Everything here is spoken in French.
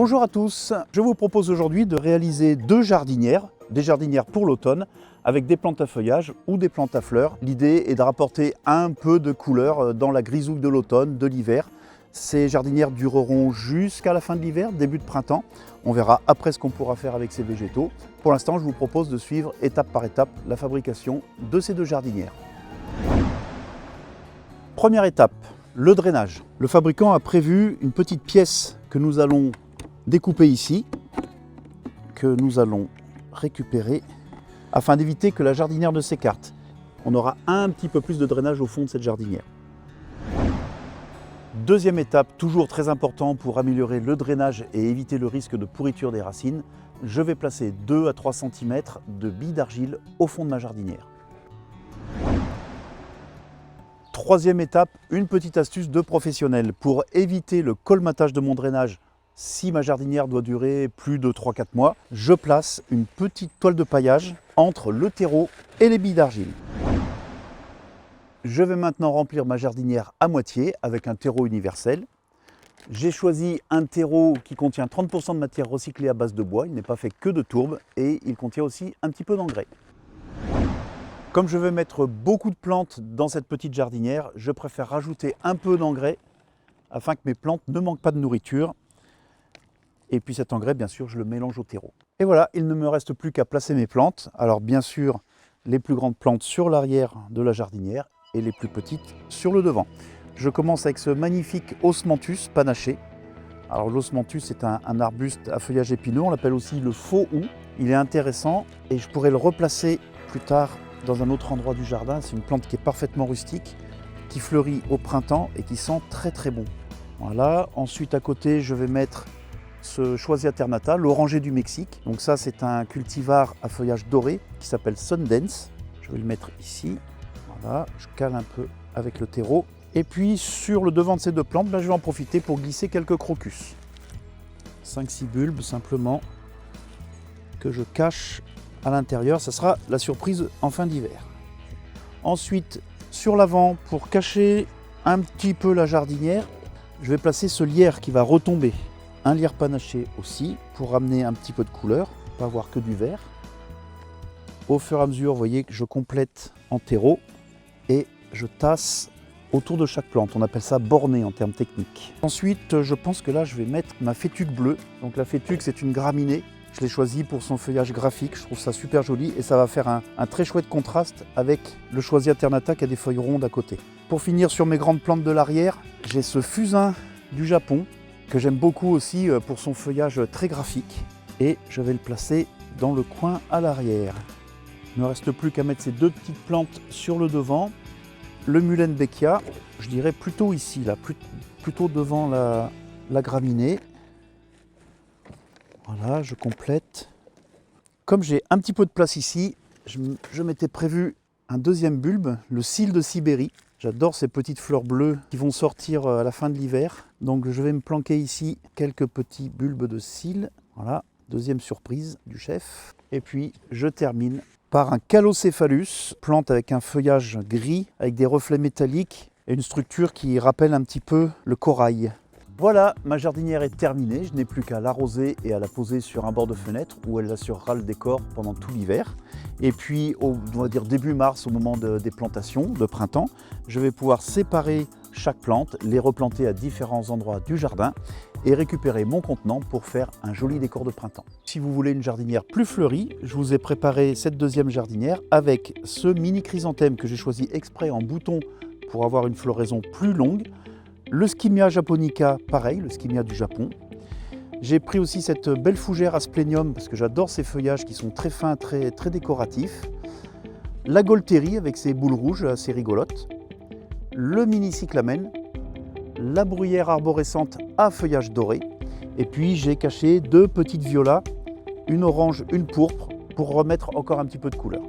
Bonjour à tous, je vous propose aujourd'hui de réaliser des jardinières pour l'automne avec des plantes à feuillage ou des plantes à fleurs. L'idée est de rapporter un peu de couleur dans la grisouille de l'automne, de l'hiver. Ces jardinières dureront jusqu'à la fin de l'hiver, début de printemps. On verra après ce qu'on pourra faire avec ces végétaux. Pour l'instant, je vous propose de suivre étape par étape la fabrication de ces deux jardinières. Première étape, le drainage. Le fabricant a prévu une petite pièce que nous allons découper ici, que nous allons récupérer afin d'éviter que la jardinière ne s'écarte. On aura un petit peu plus de drainage au fond de cette jardinière. Deuxième étape, toujours très important pour améliorer le drainage et éviter le risque de pourriture des racines, je vais placer 2 à 3 cm de billes d'argile au fond de ma jardinière. Troisième étape, une petite astuce de professionnel pour éviter le colmatage de mon drainage. Si ma jardinière doit durer plus de 3-4 mois, je place une petite toile de paillage entre le terreau et les billes d'argile. Je vais maintenant remplir ma jardinière à moitié avec un terreau universel. J'ai choisi un terreau qui contient 30% de matière recyclée à base de bois. Il n'est pas fait que de tourbe et il contient aussi un petit peu d'engrais. Comme je vais mettre beaucoup de plantes dans cette petite jardinière, je préfère rajouter un peu d'engrais afin que mes plantes ne manquent pas de nourriture. Et puis cet engrais, bien sûr, je le mélange au terreau. Et voilà, il ne me reste plus qu'à placer mes plantes. Alors bien sûr, les plus grandes plantes sur l'arrière de la jardinière et les plus petites sur le devant. Je commence avec ce magnifique osmanthus panaché. Alors l'osmanthus est un arbuste à feuillage épineux, on l'appelle aussi le faux hou. Il est intéressant et je pourrais le replacer plus tard dans un autre endroit du jardin. C'est une plante qui est parfaitement rustique, qui fleurit au printemps et qui sent très très bon. Voilà, ensuite à côté je vais mettre ce Choisy alternata, l'oranger du Mexique. Donc ça c'est un cultivar à feuillage doré qui s'appelle Sundance. Je vais le mettre ici. Voilà, je cale un peu avec le terreau. Et puis sur le devant de ces deux plantes, je vais en profiter pour glisser quelques crocus. 5-6 bulbes simplement que je cache à l'intérieur. Ça sera la surprise en fin d'hiver. Ensuite, sur l'avant, pour cacher un petit peu la jardinière, je vais placer ce lierre qui va retomber. Un lierre panaché aussi pour ramener un petit peu de couleur, pas avoir que du vert. Au fur et à mesure, vous voyez que je complète en terreau et je tasse autour de chaque plante. On appelle ça borner en termes techniques. Ensuite, je pense que là, je vais mettre ma fétuque bleue. Donc la fétuque, c'est une graminée. Je l'ai choisie pour son feuillage graphique. Je trouve ça super joli et ça va faire un très chouette contraste avec le Choisy alternata qui a des feuilles rondes à côté. Pour finir sur mes grandes plantes de l'arrière, j'ai ce fusain du Japon que j'aime beaucoup aussi pour son feuillage très graphique. Et je vais le placer dans le coin à l'arrière. Il ne me reste plus qu'à mettre ces deux petites plantes sur le devant. Le Muehlenbeckia, je dirais plutôt ici, là, plutôt devant la graminée. Voilà, je complète. Comme j'ai un petit peu de place ici, je m'étais prévu un deuxième bulbe, le cil de Sibérie. J'adore ces petites fleurs bleues qui vont sortir à la fin de l'hiver. Donc je vais me planquer ici quelques petits bulbes de cil. Voilà, deuxième surprise du chef. Et puis je termine par un Calocéphalus, plante avec un feuillage gris, avec des reflets métalliques et une structure qui rappelle un petit peu le corail. Voilà, ma jardinière est terminée, je n'ai plus qu'à l'arroser et à la poser sur un bord de fenêtre où elle assurera le décor pendant tout l'hiver. Et puis, on va dire début mars, au moment des plantations de printemps, je vais pouvoir séparer chaque plante, les replanter à différents endroits du jardin et récupérer mon contenant pour faire un joli décor de printemps. Si vous voulez une jardinière plus fleurie, je vous ai préparé cette deuxième jardinière avec ce mini chrysanthème que j'ai choisi exprès en bouton pour avoir une floraison plus longue. Le Skimia japonica, pareil, le Skimia du Japon. J'ai pris aussi cette belle fougère Asplenium parce que j'adore ces feuillages qui sont très fins, très décoratifs. La Gualtérie avec ses boules rouges assez rigolotes. Le mini cyclamen. La bruyère arborescente à feuillage doré. Et puis j'ai caché deux petites violas, une orange, une pourpre, pour remettre encore un petit peu de couleur.